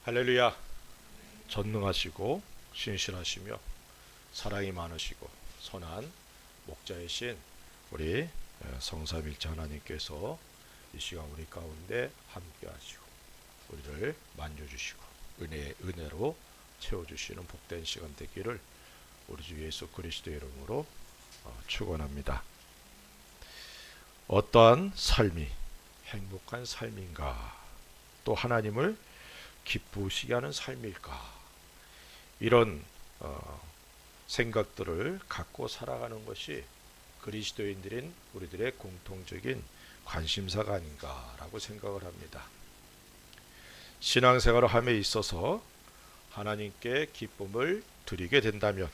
할렐루야. 전능하시고 신실하시며 사랑이 많으시고 선한 목자이신 우리 성삼일체 하나님께서 이 시간 우리 가운데 함께 하시고 우리를 만져주시고 은혜로 채워주시는 복된 시간 되기를 우리 주 예수 그리스도의 이름으로 축원합니다. 어떠한 삶이 행복한 삶인가, 또 하나님을 기쁘시게 하는 삶일까, 이런 생각들을 갖고 살아가는 것이 그리스도인들인 우리들의 공통적인 관심사가 아닌가라고 생각을 합니다. 신앙생활을 함에 있어서 하나님께 기쁨을 드리게 된다면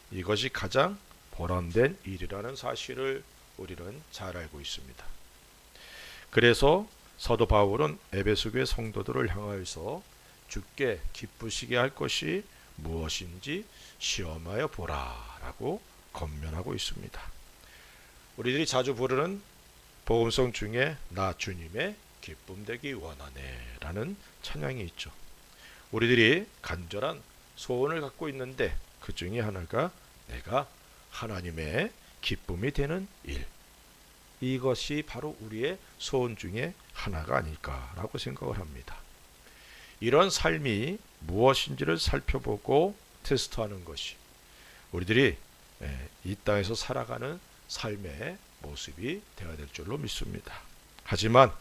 이것이 가장 보람된 일이라는 사실을 우리는 잘 알고 있습니다. 그래서 사도 바울은 에베소 교회 성도들을 향하여서 주께 기쁘시게 할 것이 무엇인지 시험하여 보라라고 권면하고 있습니다. 우리들이 자주 부르는 복음송 중에 나 주님의 기쁨 되기 원하네 라는 찬양이 있죠. 우리들이 간절한 소원을 갖고 있는데 그 중에 하나가 내가 하나님의 기쁨이 되는 일, 이것이 바로 우리의 소원 중에 하나가 아닐까라고 생각을 합니다. 이런 삶이 무엇인지를 살펴보고 테스트하는 것이 우리들이 이 땅에서 살아가는 삶의 모습이 되어야 될 줄로 믿습니다. 하지만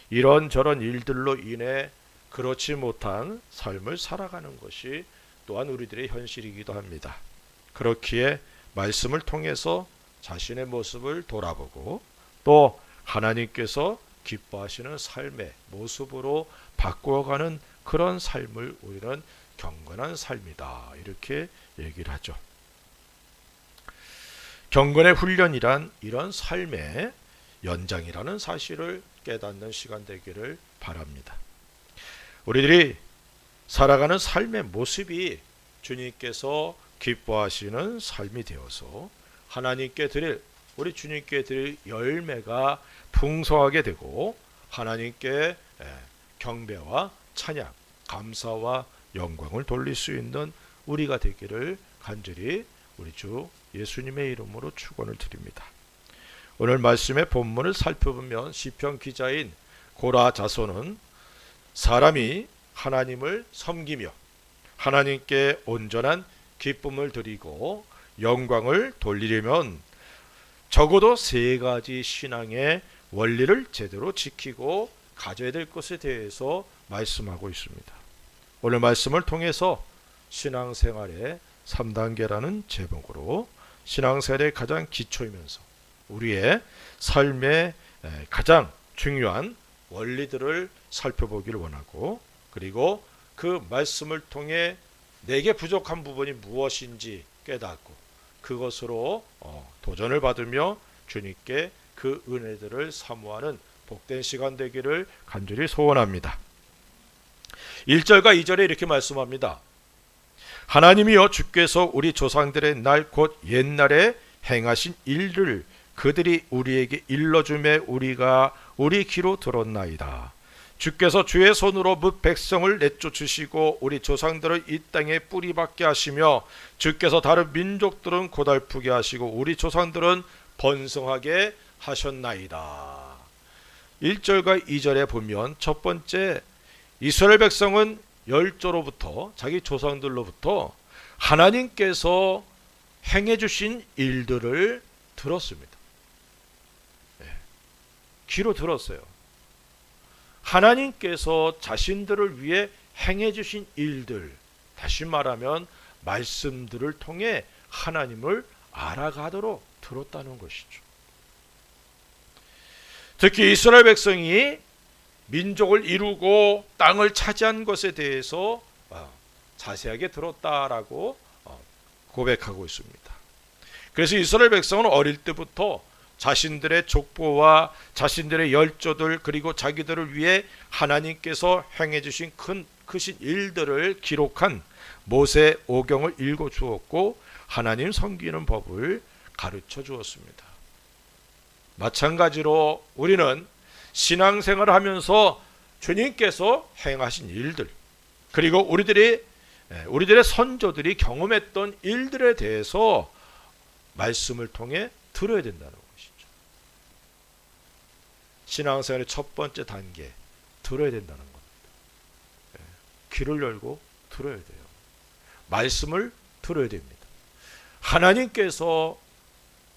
이런저런 일들로 인해 그렇지 못한 삶을 살아가는 것이 또한 우리들의 현실이기도 합니다. 그렇기에 말씀을 통해서 자신의 모습을 돌아보고 또 하나님께서 기뻐하시는 삶의 모습으로 바꾸어가는 그런 삶을 우리는 경건한 삶이다, 이렇게 얘기를 하죠. 경건의 훈련이란 이런 삶의 연장이라는 사실을 깨닫는 시간 되기를 바랍니다. 우리들이 살아가는 삶의 모습이 주님께서 기뻐하시는 삶이 되어서 하나님께 드릴, 우리 주님께 드릴 열매가 풍성하게 되고 하나님께 경배와 찬양, 감사와 영광을 돌릴 수 있는 우리가 되기를 간절히 우리 주 예수님의 이름으로 축원을 드립니다. 오늘 말씀의 본문을 살펴보면 시편 기자인 고라 자손은 사람이 하나님을 섬기며 하나님께 온전한 기쁨을 드리고 영광을 돌리려면 적어도 세 가지 신앙의 원리를 제대로 지키고 가져야 될 것에 대해서 말씀하고 있습니다. 오늘 말씀을 통해서 신앙생활의 3단계라는 제목으로 신앙생활의 가장 기초이면서 우리의 삶의 가장 중요한 원리들을 살펴보기를 원하고, 그리고 그 말씀을 통해 내게 부족한 부분이 무엇인지 깨닫고 그것으로 도전을 받으며 주님께 그 은혜들을 사모하는 복된 시간 되기를 간절히 소원합니다. 1절과 2절에 이렇게 말씀합니다. 하나님이여 주께서 우리 조상들의 날 곧 옛날에 행하신 일을 그들이 우리에게 일러주매 우리가 우리 귀로 들었나이다. 주께서 주의 손으로 뭇 백성을 내쫓으시고 우리 조상들을 이 땅에 뿌리박게 하시며 주께서 다른 민족들은 고달프게 하시고 우리 조상들은 번성하게 하셨나이다. 1절과 2절에 보면 첫 번째, 이스라엘 백성은 열조로부터 자기 조상들로부터 하나님께서 행해 주신 일들을 들었습니다. 귀로 들었어요. 하나님께서 자신들을 위해 행해 주신 일들, 다시 말하면 말씀들을 통해 하나님을 알아가도록 들었다는 것이죠. 특히 이스라엘 백성이 민족을 이루고 땅을 차지한 것에 대해서 자세하게 들었다라고 고백하고 있습니다. 그래서 이스라엘 백성은 어릴 때부터 자신들의 족보와 자신들의 열조들, 그리고 자기들을 위해 하나님께서 행해 주신 크신 일들을 기록한 모세 오경을 읽어 주었고 하나님 섬기는 법을 가르쳐 주었습니다. 마찬가지로 우리는 신앙생활을 하면서 주님께서 행하신 일들, 그리고 우리들의 선조들이 경험했던 일들에 대해서 말씀을 통해 들어야 된다는 것이죠. 신앙생활의 첫 번째 단계, 들어야 된다는 겁니다. 귀를 열고 들어야 돼요. 말씀을 들어야 됩니다. 하나님께서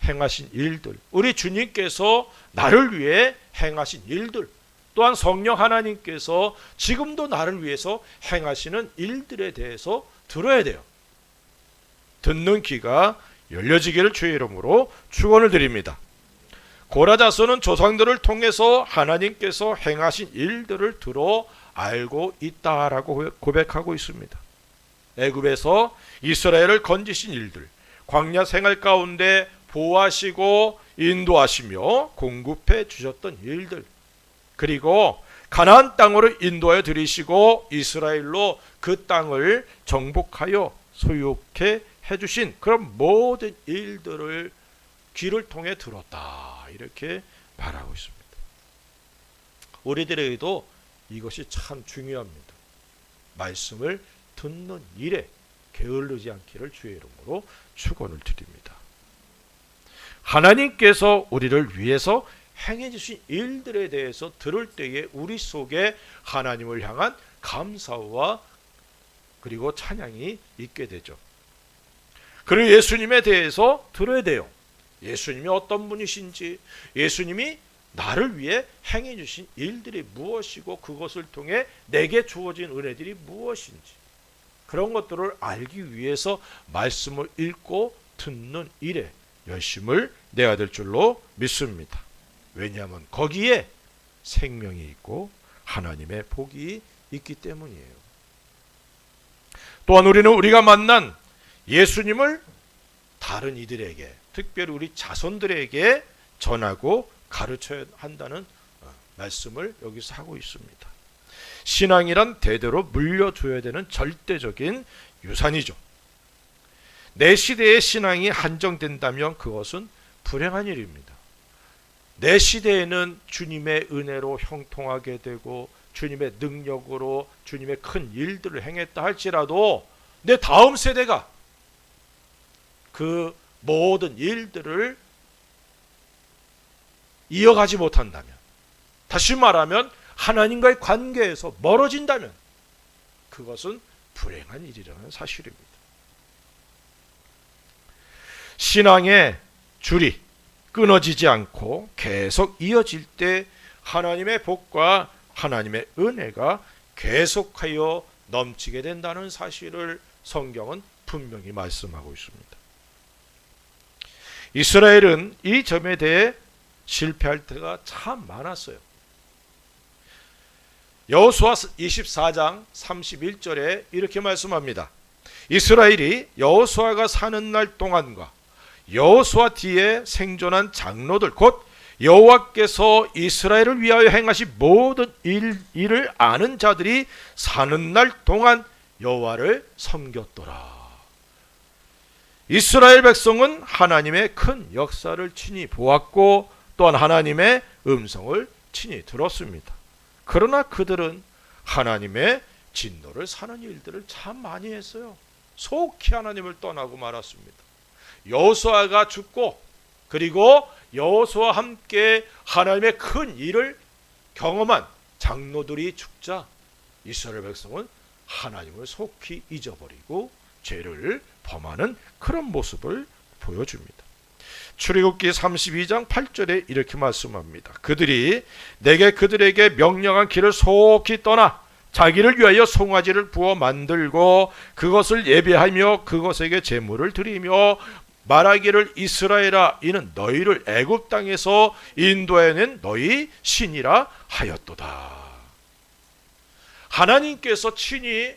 행하신 일들, 우리 주님께서 나를 위해 행하신 일들, 또한 성령 하나님께서 지금도 나를 위해서 행하시는 일들에 대해서 들어야 돼요. 듣는 귀가 열려지기를 주의 이름으로 축원을 드립니다. 고라자서는 조상들을 통해서 하나님께서 행하신 일들을 들어 알고 있다라고 고백하고 있습니다. 애굽에서 이스라엘을 건지신 일들, 광야 생활 가운데 보호하시고 인도하시며 공급해 주셨던 일들, 그리고 가나안 땅으로 인도하여 들이시고 이스라엘로 그 땅을 정복하여 소유케 해주신 그런 모든 일들을 귀를 통해 들었다, 이렇게 말하고 있습니다. 우리들에게도 이것이 참 중요합니다. 말씀을 듣는 일에 게을르지 않기를 주의 이름으로 축원을 드립니다. 하나님께서 우리를 위해서 행해 주신 일들에 대해서 들을 때에 우리 속에 하나님을 향한 감사와 그리고 찬양이 있게 되죠. 그리고 예수님에 대해서 들어야 돼요. 예수님이 어떤 분이신지, 예수님이 나를 위해 행해 주신 일들이 무엇이고 그것을 통해 내게 주어진 은혜들이 무엇인지, 그런 것들을 알기 위해서 말씀을 읽고 듣는 일에 열심을 내야 될 줄로 믿습니다. 왜냐하면 거기에 생명이 있고 하나님의 복이 있기 때문이에요. 또한 우리는 우리가 만난 예수님을 다른 이들에게, 특별히 우리 자손들에게 전하고 가르쳐야 한다는 말씀을 여기서 하고 있습니다. 신앙이란 대대로 물려줘야 되는 절대적인 유산이죠. 내 시대의 신앙이 한정된다면 그것은 불행한 일입니다. 내 시대에는 주님의 은혜로 형통하게 되고 주님의 능력으로 주님의 큰 일들을 행했다 할지라도 내 다음 세대가 그 모든 일들을 이어가지 못한다면, 다시 말하면 하나님과의 관계에서 멀어진다면 그것은 불행한 일이라는 사실입니다. 신앙의 줄이 끊어지지 않고 계속 이어질 때 하나님의 복과 하나님의 은혜가 계속하여 넘치게 된다는 사실을 성경은 분명히 말씀하고 있습니다. 이스라엘은 이 점에 대해 실패할 때가 참 많았어요. 여호수아 24장 31절에 이렇게 말씀합니다. 이스라엘이 여호수아가 사는 날 동안과 여호수아 뒤에 생존한 장로들, 곧 여호와께서 이스라엘을 위하여 행하신 모든 일을 아는 자들이 사는 날 동안 여호와를 섬겼더라. 이스라엘 백성은 하나님의 큰 역사를 친히 보았고 또한 하나님의 음성을 친히 들었습니다. 그러나 그들은 하나님의 진노를 사는 일들을 참 많이 했어요. 속히 하나님을 떠나고 말았습니다. 여호수아가 죽고 그리고 여호수아와 함께 하나님의 큰 일을 경험한 장로들이 죽자 이스라엘 백성은 하나님을 속히 잊어버리고 죄를 범하는 그런 모습을 보여줍니다. 출애굽기 32장 8절에 이렇게 말씀합니다. 그들이 내게 그들에게 명령한 길을 속히 떠나 자기를 위하여 송아지를 부어 만들고 그것을 예배하며 그것에게 제물을 드리며 말하기를 이스라엘아 이는 너희를 애굽 땅에서 인도해낸 너희 신이라 하였도다. 하나님께서 친히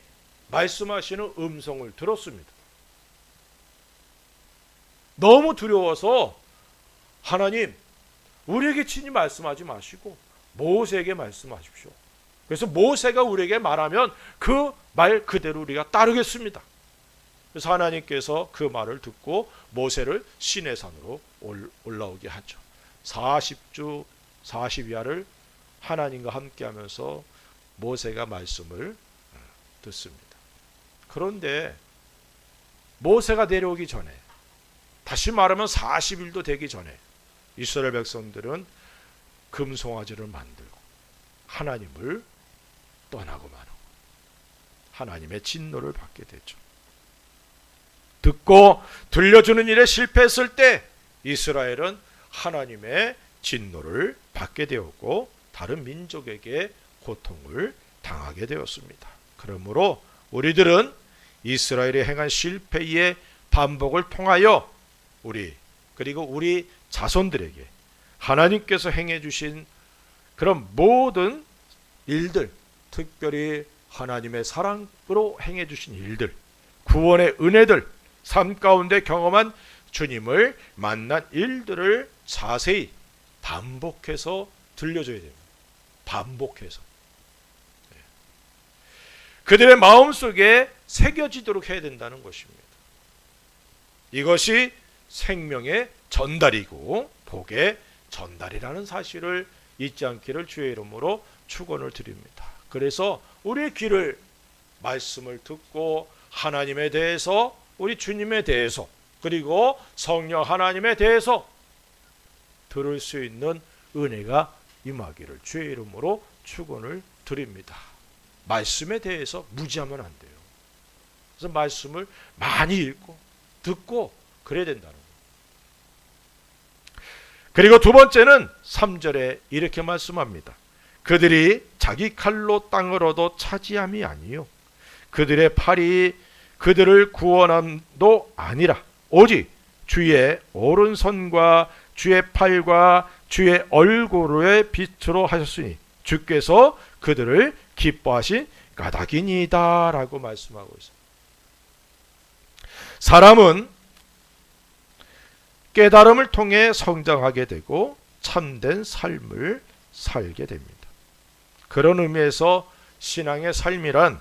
말씀하시는 음성을 들었습니다. 너무 두려워서 하나님 우리에게 친히 말씀하지 마시고 모세에게 말씀하십시오. 그래서 모세가 우리에게 말하면 그 말 그대로 우리가 따르겠습니다. 그래서 하나님께서 그 말을 듣고 모세를 시내산으로 올라오게 하죠. 40주 40야를 하나님과 함께하면서 모세가 말씀을 듣습니다. 그런데 모세가 내려오기 전에, 다시 말하면 40일도 되기 전에 이스라엘 백성들은 금송아지를 만들고 하나님을 떠나고 마는 하나님의 진노를 받게 되죠. 듣고 들려주는 일에 실패했을 때 이스라엘은 하나님의 진노를 받게 되었고 다른 민족에게 고통을 당하게 되었습니다. 그러므로 우리들은 이스라엘이 행한 실패의 반복을 통하여 그리고 우리 자손들에게 하나님께서 행해 주신 그런 모든 일들, 특별히 하나님의 사랑으로 행해 주신 일들, 구원의 은혜들, 삶 가운데 경험한 주님을 만난 일들을 자세히 반복해서 들려줘야 됩니다. 반복해서 그들의 마음속에 새겨지도록 해야 된다는 것입니다. 이것이 생명의 전달이고 복의 전달이라는 사실을 잊지 않기를 주의 이름으로 축원을 드립니다. 그래서 우리의 귀를 말씀을 듣고 하나님에 대해서, 우리 주님에 대해서, 그리고 성령 하나님에 대해서 들을 수 있는 은혜가 임하기를 주의 이름으로 축원을 드립니다. 말씀에 대해서 무지하면 안 돼요. 그래서 말씀을 많이 읽고 듣고 그래야 된다는 거예요. 그리고 두 번째는 3절에 이렇게 말씀합니다. 그들이 자기 칼로 땅을 얻어 차지함이 아니요 그들의 팔이 그들을 구원함도 아니라 오직 주의 오른손과 주의 팔과 주의 얼굴의 빛으로 하셨으니 주께서 그들을 기뻐하신 까닭이니이다 라고 말씀하고 있습니다. 사람은 깨달음을 통해 성장하게 되고 참된 삶을 살게 됩니다. 그런 의미에서 신앙의 삶이란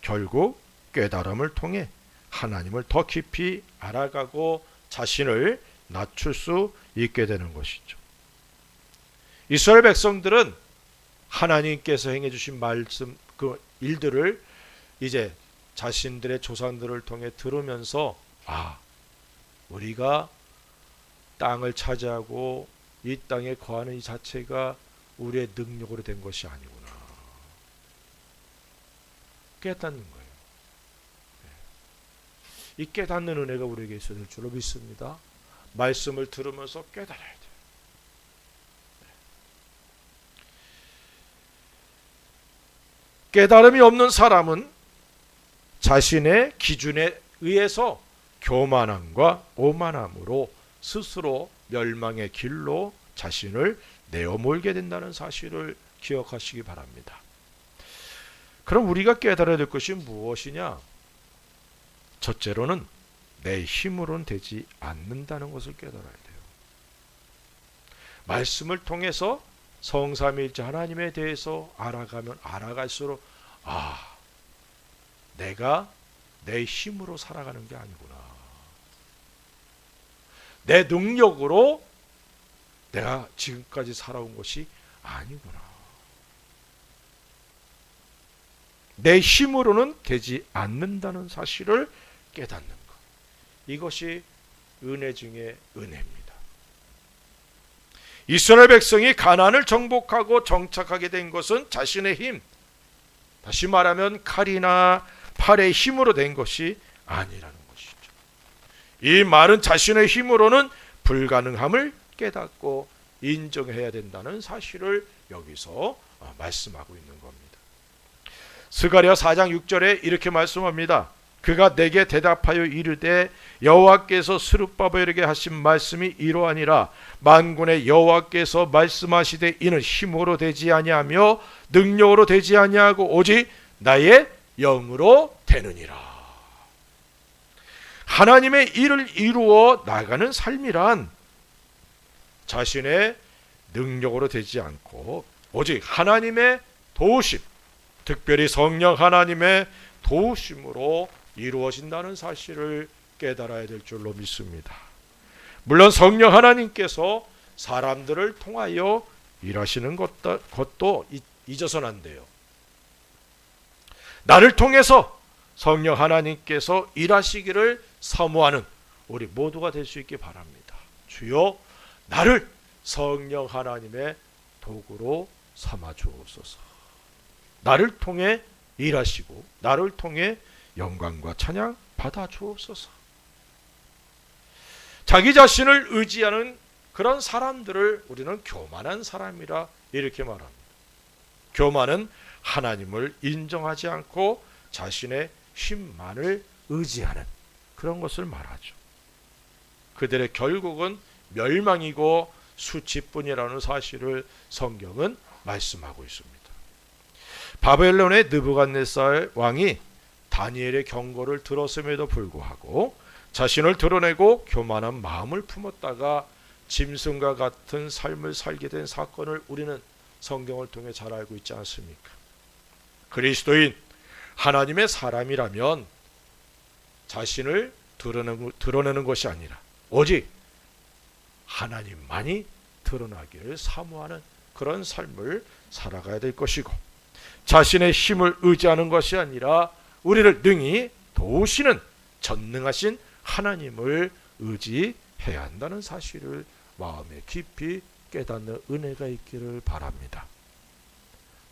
결국 깨달음을 통해 하나님을 더 깊이 알아가고 자신을 낮출 수 있게 되는 것이죠. 이스라엘 백성들은 하나님께서 행해 주신 말씀, 그 일들을 이제 자신들의 조상들을 통해 들으면서 우리가 땅을 차지하고 이 땅에 거하는 이 자체가 우리의 능력으로 된 것이 아니구나 깨닫는 거예요. 이 깨닫는 은혜가 우리에게 있어야 될 줄로 믿습니다. 말씀을 들으면서 깨달아야 돼요. 깨달음이 없는 사람은 자신의 기준에 의해서 교만함과 오만함으로 스스로 멸망의 길로 자신을 내어몰게 된다는 사실을 기억하시기 바랍니다. 그럼 우리가 깨달아야 될 것이 무엇이냐? 첫째로는 내 힘으로는 되지 않는다는 것을 깨달아야 돼요. 말씀을 통해서 성삼위일체 하나님에 대해서 알아가면 알아갈수록 내가 내 힘으로 살아가는 게 아니구나. 내 능력으로 내가 지금까지 살아온 것이 아니구나. 내 힘으로는 되지 않는다는 사실을 깨닫는 것. 이것이 은혜 중에 은혜입니다. 이스라엘 백성이 가나안을 정복하고 정착하게 된 것은 자신의 힘, 다시 말하면 칼이나 팔의 힘으로 된 것이 아니라는 것이죠. 이 말은 자신의 힘으로는 불가능함을 깨닫고 인정해야 된다는 사실을 여기서 말씀하고 있는 겁니다. 스가랴 4장 6절에 이렇게 말씀합니다. 그가 내게 대답하여 이르되 여호와께서 스룹바벨에게 하신 말씀이 이러하니라. 만군의 여호와께서 말씀하시되 이는 힘으로 되지 아니하며 능력으로 되지 아니하고 오직 나의 영으로 되느니라. 하나님의 일을 이루어 나가는 삶이란 자신의 능력으로 되지 않고 오직 하나님의 도우심, 특별히 성령 하나님의 도우심으로 이루어진다는 사실을 깨달아야 될 줄로 믿습니다. 물론 성령 하나님께서 사람들을 통하여 일하시는 것도 잊어서는 안 돼요. 나를 통해서 성령 하나님께서 일하시기를 사모하는 우리 모두가 될 수 있기 바랍니다. 주여, 나를 성령 하나님의 도구로 삼아 주옵소서. 나를 통해 일하시고 나를 통해 영광과 찬양 받아 주옵소서. 자기 자신을 의지하는 그런 사람들을 우리는 교만한 사람이라 이렇게 말합니다. 교만은 하나님을 인정하지 않고 자신의 힘만을 의지하는 그런 것을 말하죠. 그들의 결국은 멸망이고 수치뿐이라는 사실을 성경은 말씀하고 있습니다. 바벨론의 느부갓네살 왕이 다니엘의 경고를 들었음에도 불구하고 자신을 드러내고 교만한 마음을 품었다가 짐승과 같은 삶을 살게 된 사건을 우리는 성경을 통해 잘 알고 있지 않습니까? 그리스도인 하나님의 사람이라면 자신을 드러내는 것이 아니라 오직 하나님만이 드러나기를 사모하는 그런 삶을 살아가야 될 것이고, 자신의 힘을 의지하는 것이 아니라 우리를 능히 도우시는 전능하신 하나님을 의지해야 한다는 사실을 마음에 깊이 깨닫는 은혜가 있기를 바랍니다.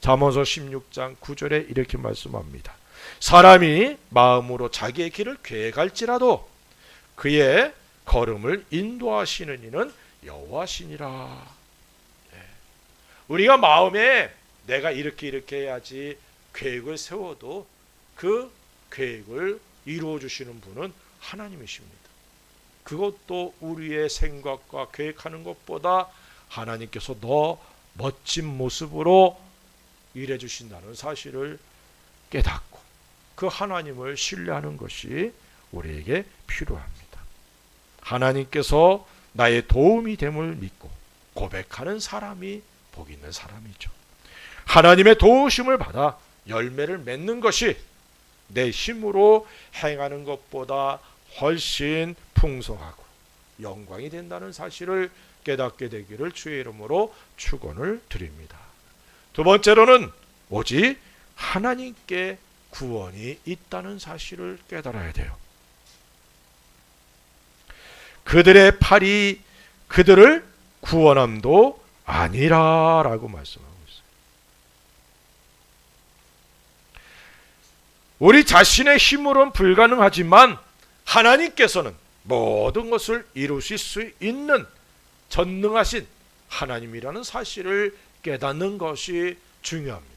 잠언서 16장 9절에 이렇게 말씀합니다. 사람이 마음으로 자기의 길을 계획할지라도 그의 걸음을 인도하시는 이는 여호와시니라. 우리가 마음에 내가 이렇게 해야지 계획을 세워도 그 계획을 이루어 주시는 분은 하나님이십니다. 그것도 우리의 생각과 계획하는 것보다 하나님께서 더 멋진 모습으로 일해 주신다는 사실을 깨닫고 그 하나님을 신뢰하는 것이 우리에게 필요합니다. 하나님께서 나의 도움이 됨을 믿고 고백하는 사람이 복 있는 사람이죠. 하나님의 도우심을 받아 열매를 맺는 것이 내 힘으로 행하는 것보다 훨씬 풍성하고 영광이 된다는 사실을 깨닫게 되기를 주의 이름으로 축원을 드립니다. 두 번째로는 오직 하나님께 구원이 있다는 사실을 깨달아야 돼요. 그들의 팔이 그들을 구원함도 아니라라고 말씀하고 있어요. 우리 자신의 힘으로는 불가능하지만 하나님께서는 모든 것을 이루실 수 있는 전능하신 하나님이라는 사실을 깨닫는 것이 중요합니다.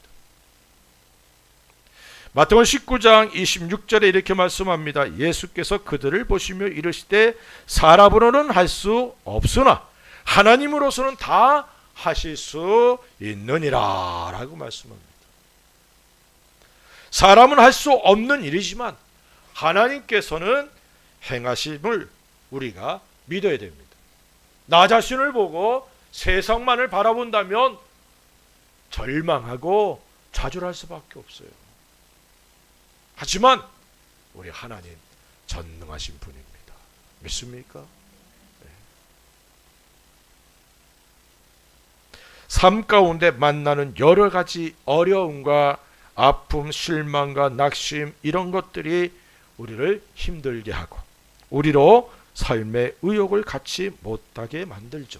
마태복음 19장 26절에 이렇게 말씀합니다. 예수께서 그들을 보시며 이르시되 사람으로는 할 수 없으나 하나님으로서는 다 하실 수 있느니라 라고 말씀합니다. 사람은 할 수 없는 일이지만 하나님께서는 행하심을 우리가 믿어야 됩니다. 나 자신을 보고 세상만을 바라본다면 절망하고 좌절할 수밖에 없어요. 하지만 우리 하나님 전능하신 분입니다. 믿습니까? 네. 삶 가운데 만나는 여러 가지 어려움과 아픔, 실망과 낙심 이런 것들이 우리를 힘들게 하고 우리로 삶의 의욕을 갖지 못하게 만들죠.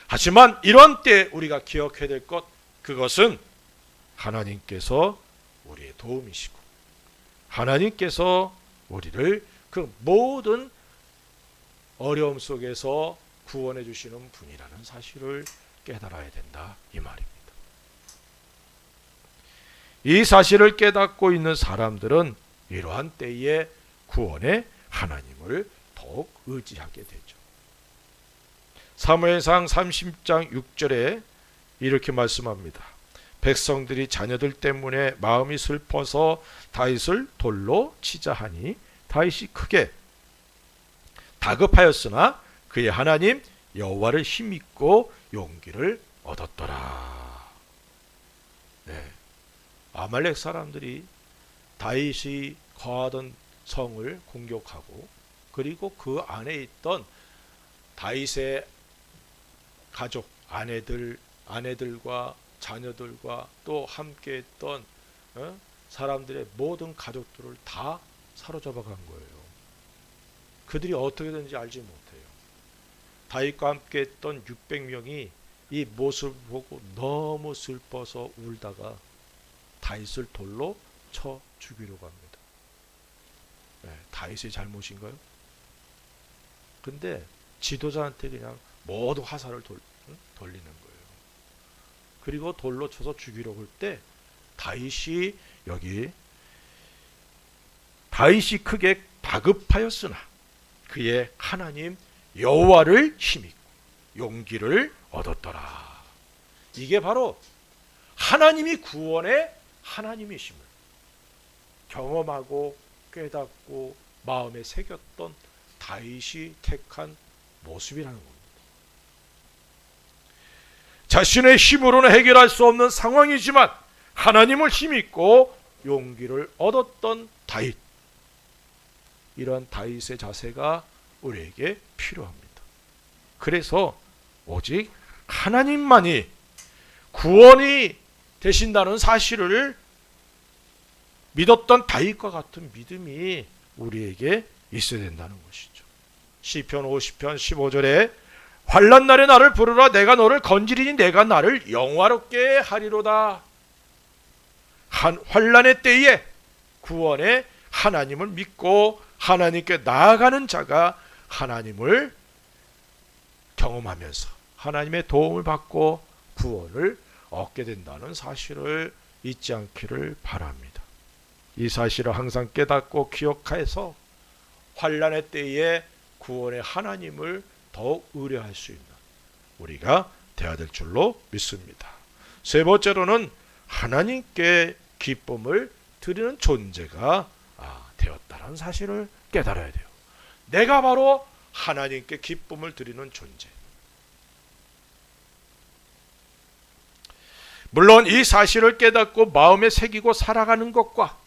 하지만 이런 때 우리가 기억해야 될 것, 그것은 하나님께서 우리의 도움이시고 하나님께서 우리를 그 모든 어려움 속에서 구원해 주시는 분이라는 사실을 깨달아야 된다 이 말입니다. 이 사실을 깨닫고 있는 사람들은 이러한 때에 구원의 하나님을 더욱 의지하게 되죠. 사무엘상 30장 6절에 이렇게 말씀합니다. 백성들이 자녀들 때문에 마음이 슬퍼서 다윗을 돌로 치자 하니 다윗이 크게 다급하였으나 그의 하나님 여호와를 힘입고 용기를 얻었더라. 네. 아말렉 사람들이 다윗이 거하던 성을 공격하고 그리고 그 안에 있던 다윗의 가족 아내들과 자녀들과 또 함께 했던 사람들의 모든 가족들을 다 사로잡아 간 거예요. 그들이 어떻게 되는지 알지 못해요. 다윗과 함께 했던 600명이 이 모습을 보고 너무 슬퍼서 울다가 다윗을 돌로 쳐 죽이려고 합니다. 다윗의 잘못인가요? 근데 지도자한테 그냥 모든 화살을 돌리는 거예요. 그리고 돌로 쳐서 죽이려고 할 때 다윗이 크게 다급하였으나 그의 하나님 여호와를 힘입고 용기를 얻었더라. 이게 바로 하나님이 구원의 하나님이심을 경험하고 깨닫고 마음에 새겼던 다윗이 택한 모습이라는 겁니다. 자신의 힘으로는 해결할 수 없는 상황이지만 하나님을 힘입고 용기를 얻었던 다윗. 이러한 다윗의 자세가 우리에게 필요합니다. 그래서 오직 하나님만이 구원이 되신다는 사실을 믿었던 다윗과 같은 믿음이 우리에게 있어야 된다는 것이죠. 시편 50편 15절에 환난 날에 나를 부르라 내가 너를 건지리니 내가 나를 영화롭게 하리로다. 환난의 때에 구원의 하나님을 믿고 하나님께 나아가는 자가 하나님을 경험하면서 하나님의 도움을 받고 구원을 얻게 된다는 사실을 잊지 않기를 바랍니다. 이 사실을 항상 깨닫고 기억해서 환난의 때에 구원의 하나님을 더욱 의뢰할 수 있는 우리가 되어야 될 줄로 믿습니다. 세 번째로는 하나님께 기쁨을 드리는 존재가 되었다는 사실을 깨달아야 돼요. 내가 바로 하나님께 기쁨을 드리는 존재. 물론 이 사실을 깨닫고 마음에 새기고 살아가는 것과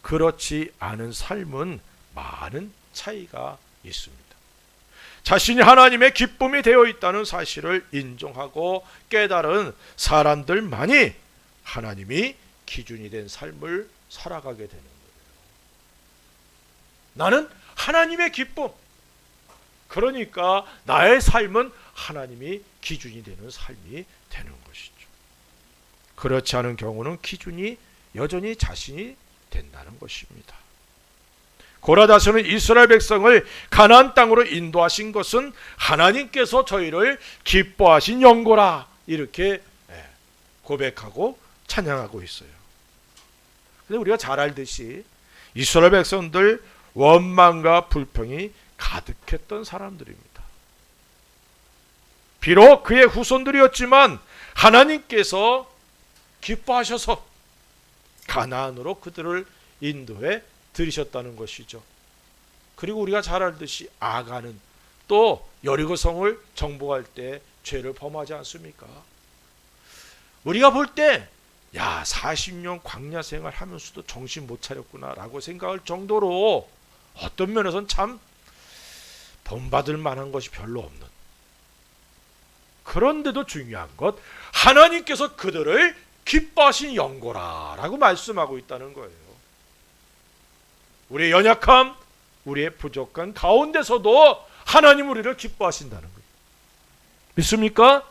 그렇지 않은 삶은 많은 차이가 있습니다. 자신이 하나님의 기쁨이 되어 있다는 사실을 인정하고 깨달은 사람들만이 하나님이 기준이 된 삶을 살아가게 되는 거예요. 나는 하나님의 기쁨. 그러니까 나의 삶은 하나님이 기준이 되는 삶이 되는 것이죠. 그렇지 않은 경우는 기준이 여전히 자신이 된다는 것입니다. 고라다서는 이스라엘 백성을 가나안 땅으로 인도하신 것은 하나님께서 저희를 기뻐하신 연고라 이렇게 고백하고 찬양하고 있어요. 근데 우리가 잘 알듯이 이스라엘 백성들 원망과 불평이 가득했던 사람들입니다. 비록 그의 후손들이었지만 하나님께서 기뻐하셔서 가나안으로 그들을 인도해 들이셨다는 것이죠. 그리고 우리가 잘 알듯이 아간은 또 여리고성을 정복할 때 죄를 범하지 않습니까? 우리가 볼 때 40년 광야 생활 하면서도 정신 못 차렸구나 라고 생각할 정도로 어떤 면에서는 참 본받을 만한 것이 별로 없는, 그런데도 중요한 것 하나님께서 그들을 기뻐하신 연고라 라고 말씀하고 있다는 거예요. 우리의 연약함, 우리의 부족한 가운데서도 하나님 우리를 기뻐하신다는 거예요. 믿습니까?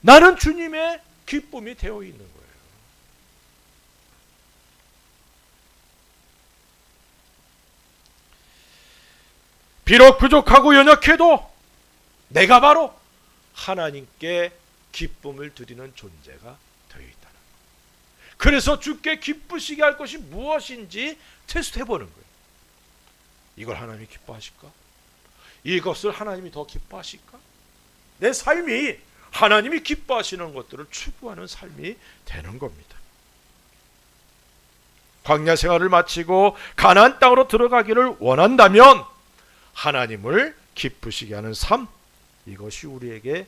나는 주님의 기쁨이 되어 있는 거예요. 비록 부족하고 연약해도 내가 바로 하나님께 기쁨을 드리는 존재가 되어 있다는 거예요. 그래서 주께 기쁘시게 할 것이 무엇인지 테스트해 보는 거예요. 이걸 하나님이 기뻐하실까? 이것을 하나님이 더 기뻐하실까? 내 삶이 하나님이 기뻐하시는 것들을 추구하는 삶이 되는 겁니다. 광야 생활을 마치고 가나안 땅으로 들어가기를 원한다면 하나님을 기쁘시게 하는 삶, 이것이 우리에게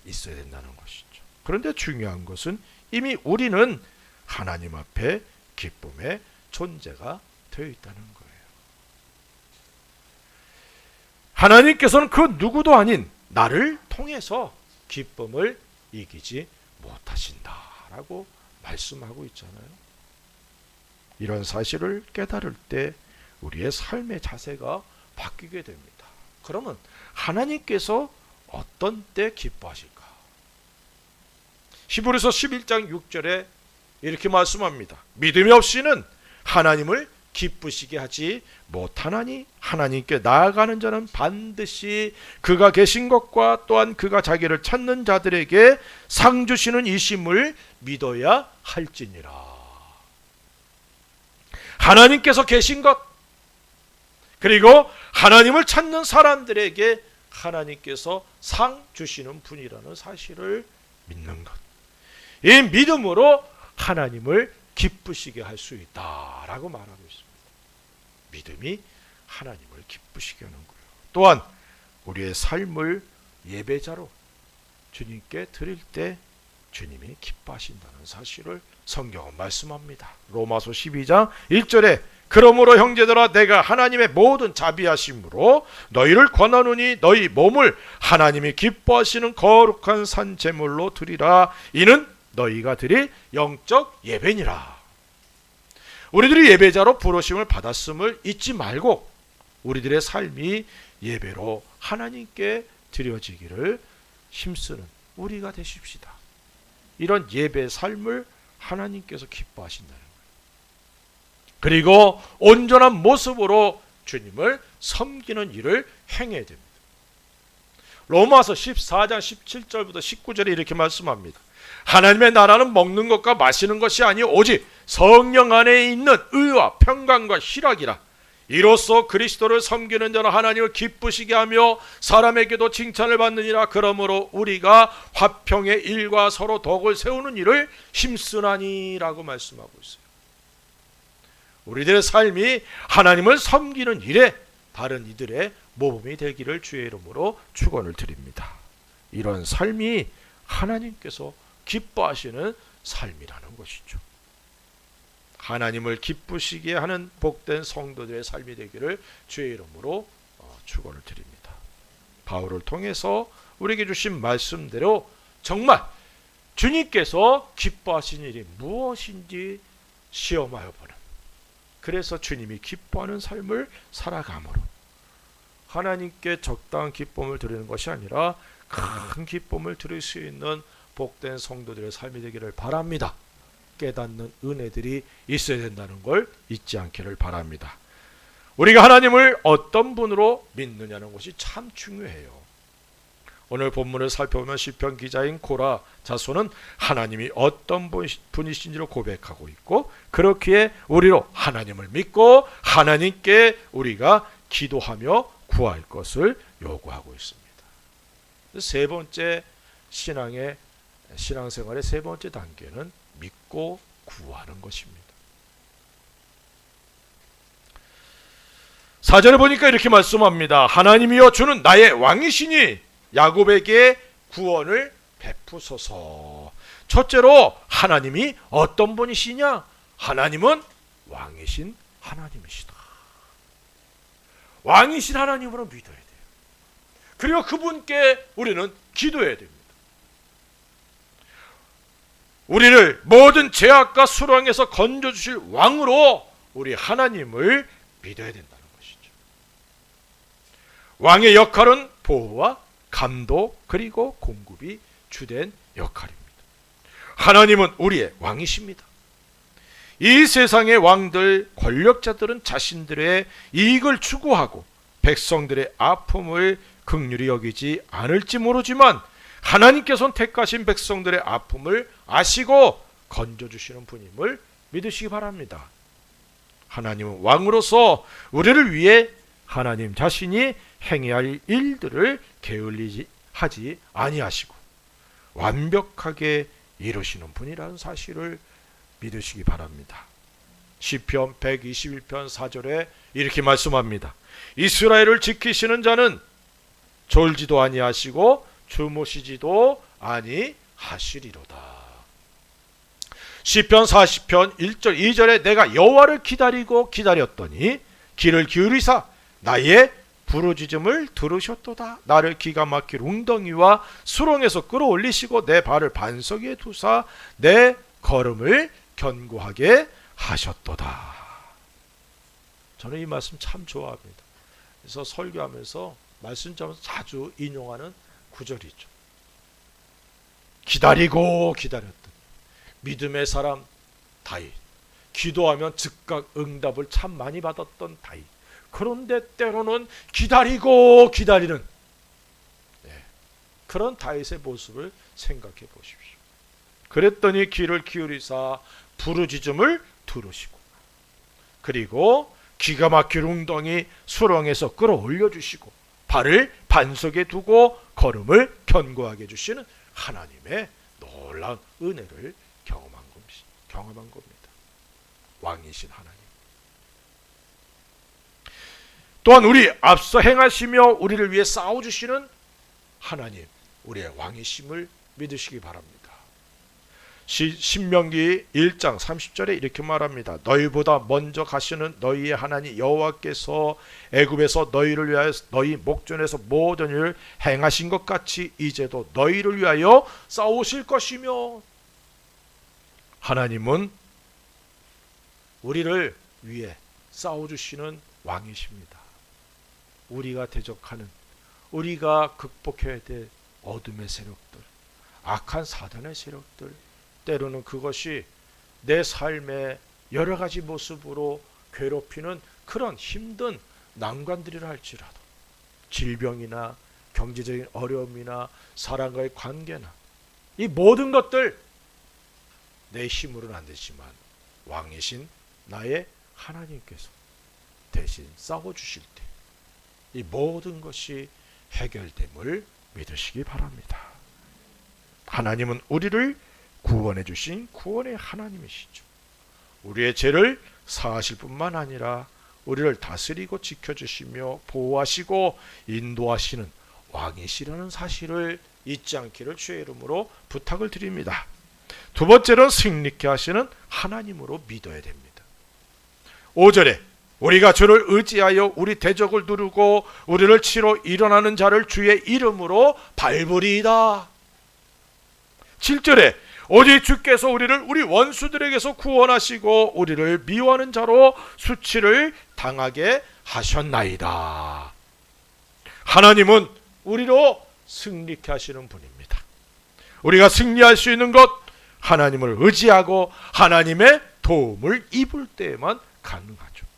있어야 된다는 것이죠. 그런데 중요한 것은 이미 우리는 하나님 앞에 기쁨의 존재가 되어 있다는 거예요. 하나님께서는 그 누구도 아닌 나를 통해서 기쁨을 이기지 못하신다라고 말씀하고 있잖아요. 이런 사실을 깨달을 때 우리의 삶의 자세가 바뀌게 됩니다. 그러면 하나님께서 어떤 때 기뻐하실까? 히브리서 11장 6절에 이렇게 말씀합니다. 믿음이 없이는 하나님을 기쁘시게 하지 못하나니 하나님께 나아가는 자는 반드시 그가 계신 것과 또한 그가 자기를 찾는 자들에게 상 주시는 이심을 믿어야 할지니라. 하나님께서 계신 것, 그리고 하나님을 찾는 사람들에게 하나님께서 상 주시는 분이라는 사실을 믿는 것, 이 믿음으로 하나님을 기쁘시게 할 수 있다라고 말하고 있습니다. 믿음이 하나님을 기쁘시게 하는 거예요. 또한 우리의 삶을 예배자로 주님께 드릴 때 주님이 기뻐하신다는 사실을 성경은 말씀합니다. 로마서 12장 1절에 그러므로 형제들아 내가 하나님의 모든 자비하심으로 너희를 권하노니 너희 몸을 하나님이 기뻐하시는 거룩한 산 제물로 드리라. 이는 너희가 드릴 영적 예배니라. 우리들이 예배자로 부르심을 받았음을 잊지 말고 우리들의 삶이 예배로 하나님께 드려지기를 힘쓰는 우리가 되십시다. 이런 예배 삶을 하나님께서 기뻐하신다는 거예요. 그리고 온전한 모습으로 주님을 섬기는 일을 행해야 됩니다. 로마서 14장 17절부터 19절에 이렇게 말씀합니다. 하나님의 나라는 먹는 것과 마시는 것이 아니요 오직 성령 안에 있는 의와 평강과 희락이라. 이로써 그리스도를 섬기는 자는 하나님을 기쁘시게 하며 사람에게도 칭찬을 받느니라. 그러므로 우리가 화평의 일과 서로 덕을 세우는 일을 힘쓰나니라고 말씀하고 있어요. 우리들의 삶이 하나님을 섬기는 일에 다른 이들의 모범이 되기를 주의 이름으로 축원을 드립니다. 이런 삶이 하나님께서 기뻐하시는 삶이라는 것이죠. 하나님을 기쁘시게 하는 복된 성도들의 삶이 되기를 주의 이름으로 축원을 드립니다. 바울을 통해서 우리에게 주신 말씀대로 정말 주님께서 기뻐하신 일이 무엇인지 시험하여 보는, 그래서 주님이 기뻐하는 삶을 살아감으로 하나님께 적당한 기쁨을 드리는 것이 아니라 큰 기쁨을 드릴 수 있는 복된 성도들의 삶이 되기를 바랍니다. 깨닫는 은혜들이 있어야 된다는 걸 잊지 않기를 바랍니다. 우리가 하나님을 어떤 분으로 믿느냐는 것이 참 중요해요. 오늘 본문을 살펴보면 시편 기자인 고라 자손은 하나님이 어떤 분이신지를 고백하고 있고, 그렇기에 우리로 하나님을 믿고 하나님께 우리가 기도하며 구할 것을 요구하고 있습니다. 세 번째 신앙생활의 세 번째 단계는 믿고 구하는 것입니다. 4절에 보니까 이렇게 말씀합니다. 하나님이여 주는 나의 왕이시니 야곱에게 구원을 베푸소서. 첫째로 하나님이 어떤 분이시냐? 하나님은 왕이신 하나님이시다. 왕이신 하나님으로 믿어야 돼요. 그리고 그분께 우리는 기도해야 됩니다. 우리를 모든 죄악과 수렁에서 건져주실 왕으로 우리 하나님을 믿어야 된다는 것이죠. 왕의 역할은 보호와 감독 그리고 공급이 주된 역할입니다. 하나님은 우리의 왕이십니다. 이 세상의 왕들, 권력자들은 자신들의 이익을 추구하고 백성들의 아픔을 긍휼히 여기지 않을지 모르지만 하나님께서는 택하신 백성들의 아픔을 아시고 건져주시는 분임을 믿으시기 바랍니다. 하나님은 왕으로서 우리를 위해 하나님 자신이 행해야 할 일들을 게을리지 하지 아니하시고 완벽하게 이루시는 분이라는 사실을 믿으시기 바랍니다. 시편 121편 4절에 이렇게 말씀합니다. 이스라엘을 지키시는 자는 졸지도 아니하시고 주무시지도 아니하시리로다. 시편 40편 1절 2절에 내가 여호와를 기다리고 기다렸더니 귀를 기울이사 나의 부르짖음을 들으셨도다. 나를 기가 막힐 웅덩이와 수렁에서 끌어올리시고 내 발을 반석 위에 두사 내 걸음을 견고하게 하셨도다. 저는 이 말씀 참 좋아합니다. 그래서 설교하면서 말씀 전하면서 자주 인용하는 구절이죠. 기다리고 기다렸던 믿음의 사람 다윗, 기도하면 즉각 응답을 참 많이 받았던 다윗. 그런데 때로는 기다리고 기다리는 그런 다윗의 모습을 생각해 보십시오. 그랬더니 귀를 기울이사 부르짖음을 들으시고, 그리고 기가 막힐 웅덩이 수렁에서 끌어올려 주시고, 발을 반석에 두고 걸음을 견고하게 해주시는 하나님의 놀라운 은혜를 경험한 겁니다. 왕이신 하나님. 또한 우리 앞서 행하시며 우리를 위해 싸워주시는 하나님, 우리의 왕이심을 믿으시기 바랍니다. 신명기 1장 30절에 이렇게 말합니다. 너희보다 먼저 가시는 너희의 하나님 여호와께서 애굽에서 너희를 위하여 너희 목전에서 모든 일을 행하신 것 같이 이제도 너희를 위하여 싸우실 것이며. 하나님은 우리를 위해 싸워주시는 왕이십니다. 우리가 대적하는, 우리가 극복해야 될 어둠의 세력들, 악한 사단의 세력들, 때로는 그것이 내 삶의 여러 가지 모습으로 괴롭히는 그런 힘든 난관들이라 할지라도, 질병이나 경제적인 어려움이나 사람과의 관계나, 이 모든 것들 내 힘으로는 안 되지만 왕이신 나의 하나님께서 대신 싸워주실 때 이 모든 것이 해결됨을 믿으시기 바랍니다. 하나님은 우리를 구원해 주신 구원의 하나님이시죠. 우리의 죄를 사하실 뿐만 아니라 우리를 다스리고 지켜주시며 보호하시고 인도하시는 왕이시라는 사실을 잊지 않기를 주의 이름으로 부탁을 드립니다. 두 번째로는 승리케 하시는 하나님으로 믿어야 됩니다. 5절에 우리가 주를 의지하여 우리 대적을 누르고 우리를 치러 일어나는 자를 주의 이름으로 밟으리이다. 7절에 오직 주께서 우리를 우리 원수들에게서 구원하시고 우리를 미워하는 자로 수치를 당하게 하셨나이다. 하나님은 우리로 승리케 하시는 분입니다. 우리가 승리할 수 있는 것, 하나님을 의지하고 하나님의 도움을 입을 때에만 가능하죠.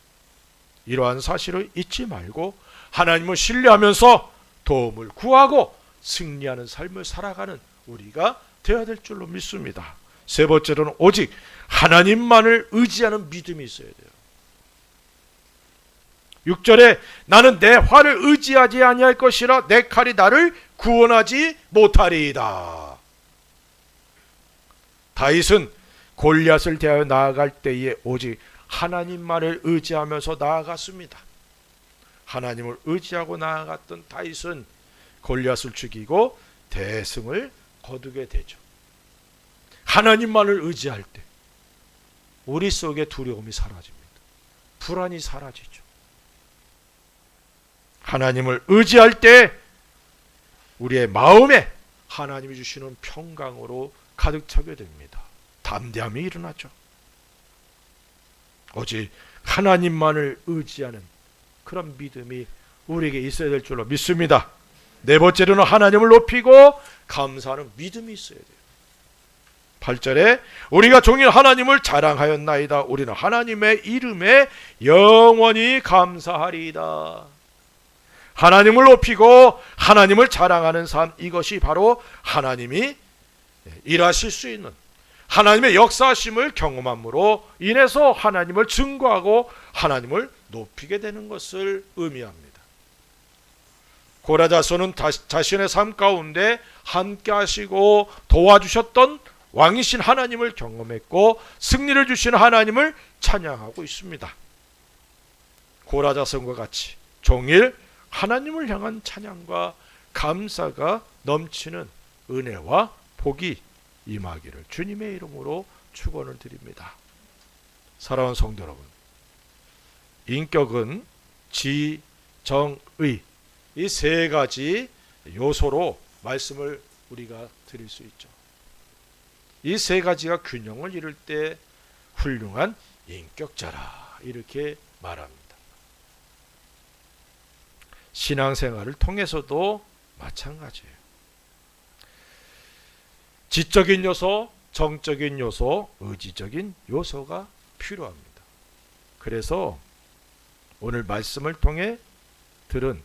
이러한 사실을 잊지 말고 하나님을 신뢰하면서 도움을 구하고 승리하는 삶을 살아가는 우리가 되어야 될 줄로 믿습니다. 세 번째로는 오직 하나님만을 의지하는 믿음이 있어야 돼요. 6절에 나는 내 활을 의지하지 아니할 것이라 내 칼이 나를 구원하지 못하리이다. 다윗은 골리앗을 대하여 나아갈 때에 오직 하나님만을 의지하면서 나아갔습니다. 하나님을 의지하고 나아갔던 다윗은 골리앗을 죽이고 대승을 거두게 되죠. 하나님만을 의지할 때 우리 속의 두려움이 사라집니다. 불안이 사라지죠. 하나님을 의지할 때 우리의 마음에 하나님이 주시는 평강으로 가득 차게 됩니다. 담대함이 일어나죠. 오직 하나님만을 의지하는 그런 믿음이 우리에게 있어야 될 줄로 믿습니다. 네 번째로는 하나님을 높이고 감사하는 믿음이 있어야 돼요. 8절에 우리가 종일 하나님을 자랑하였나이다. 우리는 하나님의 이름에 영원히 감사하리이다. 하나님을 높이고 하나님을 자랑하는 삶, 이것이 바로 하나님이 일하실 수 있는 하나님의 역사하심을 경험함으로 인해서 하나님을 증거하고 하나님을 높이게 되는 것을 의미합니다. 고라 자손은 자신의 삶 가운데 함께 하시고 도와주셨던 왕이신 하나님을 경험했고 승리를 주시는 하나님을 찬양하고 있습니다. 고라 자손과 같이 종일 하나님을 향한 찬양과 감사가 넘치는 은혜와 복이 임하기를 주님의 이름으로 축원을 드립니다. 사랑하는 성도 여러분, 인격은 지, 정, 의, 이 세 가지 요소로 말씀을 우리가 드릴 수 있죠. 이 세 가지가 균형을 이룰 때 훌륭한 인격자라 이렇게 말합니다. 신앙생활을 통해서도 마찬가지예요. 지적인 요소, 정적인 요소, 의지적인 요소가 필요합니다. 그래서 오늘 말씀을 통해 들은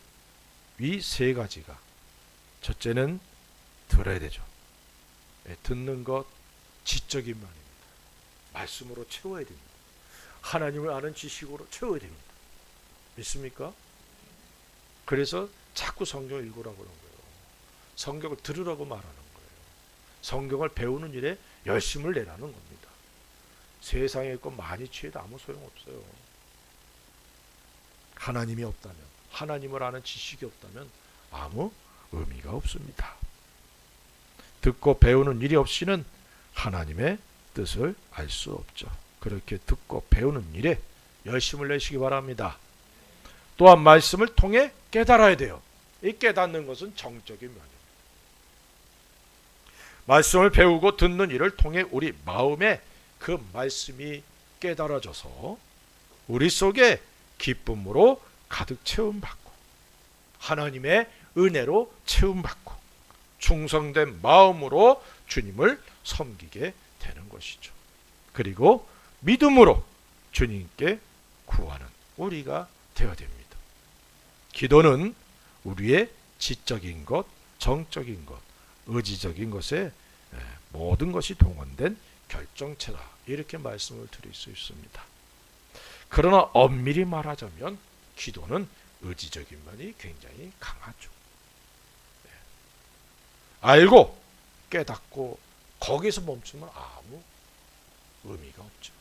이 세 가지가, 첫째는 들어야 되죠. 듣는 것 지적인 말입니다. 말씀으로 채워야 됩니다. 하나님을 아는 지식으로 채워야 됩니다. 믿습니까? 그래서 자꾸 성경을 읽으라고 그런 거예요. 성경을 들으라고 말하는 거예요. 성경을 배우는 일에 열심을 내라는 겁니다. 세상의 것 많이 취해도 아무 소용없어요. 하나님이 없다면, 하나님을 아는 지식이 없다면 아무 의미가 없습니다. 듣고 배우는 일이 없이는 하나님의 뜻을 알 수 없죠. 그렇게 듣고 배우는 일에 열심을 내시기 바랍니다. 또한 말씀을 통해 깨달아야 돼요. 이 깨닫는 것은 정적인 면입니다. 말씀을 배우고 듣는 일을 통해 우리 마음에 그 말씀이 깨달아져서 우리 속에 기쁨으로 가득 채움받고 하나님의 은혜로 채움받고 충성된 마음으로 주님을 섬기게 되는 것이죠. 그리고 믿음으로 주님께 구하는 우리가 되어야 됩니다. 기도는 우리의 지적인 것, 정적인 것, 의지적인 것에 모든 것이 동원된 결정체다. 이렇게 말씀을 드릴 수 있습니다. 그러나 엄밀히 말하자면 기도는 의지적인 면이 굉장히 강하죠. 알고 깨닫고 거기서 멈추면 아무 의미가 없죠.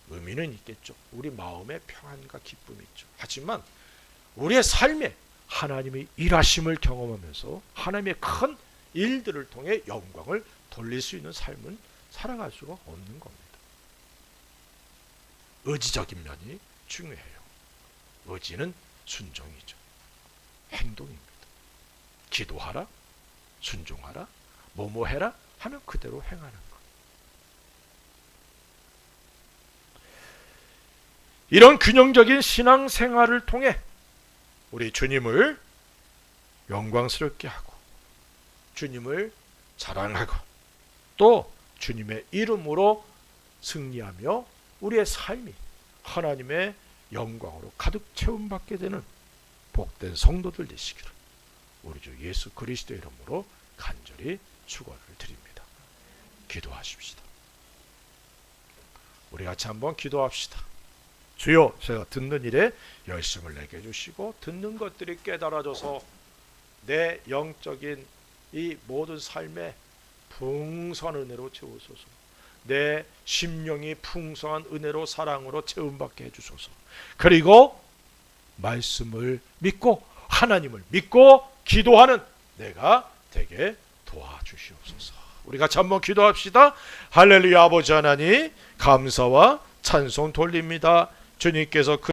의미는 있겠죠. 우리 마음의 평안과 기쁨이 있죠. 하지만 우리의 삶에 하나님의 일하심을 경험하면서 하나님의 큰 일들을 통해 영광을 돌릴 수 있는 삶은 살아갈 수가 없는 겁니다. 의지적인 면이 중요해요. 의지는 순종이죠. 행동입니다. 기도하라, 순종하라, 뭐뭐 해라 하면 그대로 행하는 것. 이런 균형적인 신앙생활을 통해 우리 주님을 영광스럽게 하고 주님을 자랑하고 또 주님의 이름으로 승리하며 우리의 삶이 하나님의 영광으로 가득 채움받게 되는 복된 성도들 되시기를 우리 주 예수 그리스도의 이름으로 간절히 축원을 드립니다. 기도하십시다. 우리 같이 한번 기도합시다. 주여, 제가 듣는 일에 열심을 내게 해주시고 듣는 것들이 깨달아져서 내 영적인 이 모든 삶에 풍성한 은혜로 채우소서. 내 심령이 풍성한 은혜로 사랑으로 채움받게 해주소서. 그리고 말씀을 믿고 하나님을 믿고 기도하는 내가 되게 도와주시옵소서. 우리 같이 한번 기도합시다. 할렐루야. 아버지 하나님 감사와 찬송 돌립니다. 주님께서